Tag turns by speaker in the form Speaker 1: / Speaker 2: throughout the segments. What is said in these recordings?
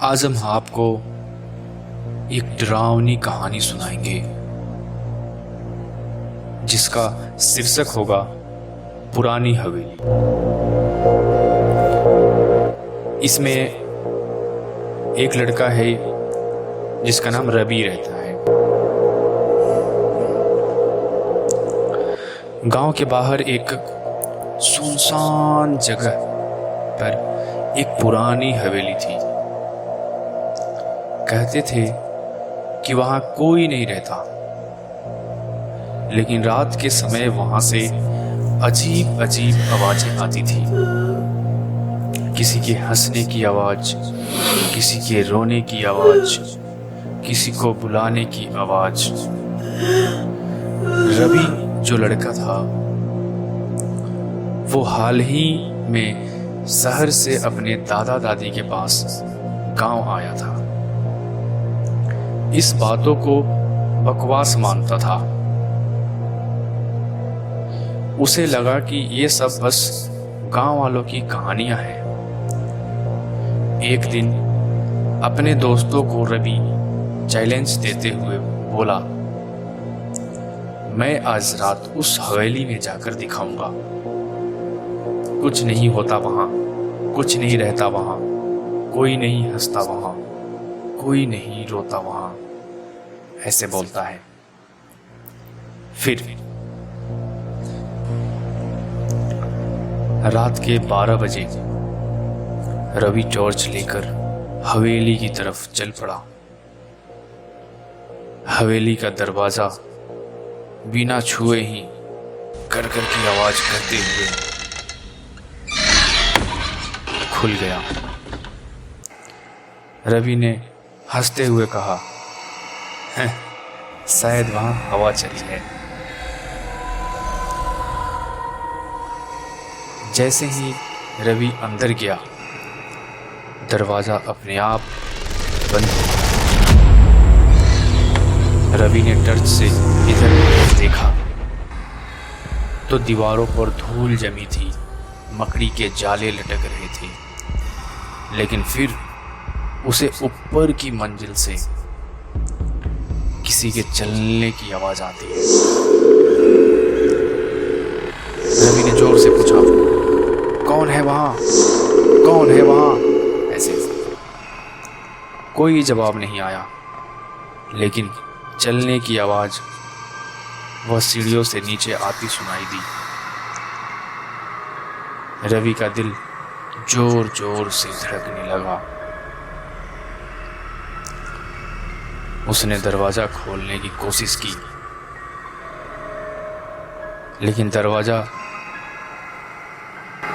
Speaker 1: आज हम आपको एक डरावनी कहानी सुनाएंगे जिसका शीर्षक होगा पुरानी हवेली। इसमें एक लड़का है जिसका नाम रवि रहता है। गांव के बाहर एक सुनसान जगह पर एक पुरानी हवेली थी। कहते थे कि वहां कोई नहीं रहता, लेकिन रात के समय वहां से अजीब अजीब आवाजें आती थी। किसी के हंसने की आवाज, किसी के रोने की आवाज, किसी को बुलाने की आवाज। रवि जो लड़का था वो हाल ही में शहर से अपने दादा दादी के पास गांव आया था। इस बातों को बकवास मानता था। उसे लगा कि ये सब बस गांव वालों की कहानियां हैं। एक दिन अपने दोस्तों को रवि चैलेंज देते हुए बोला, मैं आज रात उस हवेली में जाकर दिखाऊंगा। कुछ नहीं होता वहां, कुछ नहीं रहता वहां, कोई नहीं हंसता वहां, कोई नहीं रोता वहां, ऐसे बोलता है। फिर रात के 12 बजे रवि टॉर्च लेकर हवेली की तरफ चल पड़ा। हवेली का दरवाजा बिना छुए ही कर कर की आवाज करते हुए खुल गया। रवि ने हंसते हुए कहा, शायद वहां हवा चली है। जैसे ही रवि अंदर गया, दरवाजा अपने आप बंद हो गया। रवि ने टर्च से इधर उधर देखा तो दीवारों पर धूल जमी थी, मकड़ी के जाले लटक रहे थे। लेकिन फिर उसे ऊपर की मंजिल से किसी के चलने की आवाज आती है। रवि ने जोर से पूछा, कौन है वहां, कौन है वहां? ऐसे कोई जवाब नहीं आया, लेकिन चलने की आवाज वह सीढ़ियों से नीचे आती सुनाई दी। रवि का दिल जोर जोर से धड़कने लगा। उसने दरवाजा खोलने की कोशिश की, लेकिन दरवाजा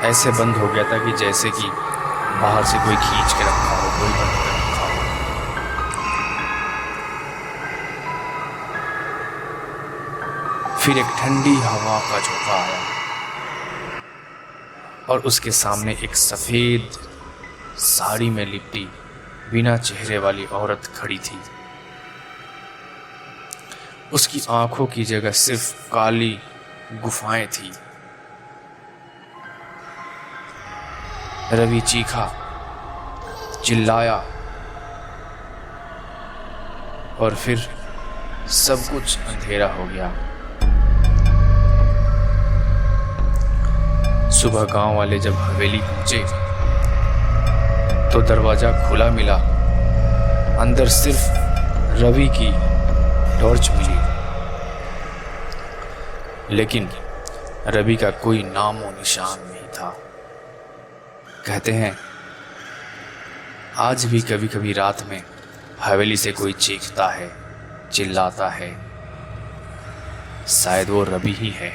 Speaker 1: ऐसे बंद हो गया था कि जैसे कि बाहर से कोई खींच के रखा हो, कोई बंद कर रखा हो। फिर एक ठंडी हवा का झोंका आया और उसके सामने एक सफेद साड़ी में लिपटी बिना चेहरे वाली औरत खड़ी थी। उसकी आंखों की जगह सिर्फ काली गुफाएं थी। रवि चीखा, चिल्लाया और फिर सब कुछ अंधेरा हो गया। सुबह गांव वाले जब हवेली पहुंचे तो दरवाजा खुला मिला। अंदर सिर्फ रवि की टॉर्च मिली, लेकिन रवि का कोई नामो निशान नहीं था। कहते हैं आज भी कभी कभी रात में हवेली से कोई चीखता है, चिल्लाता है। शायद वो रवि ही है।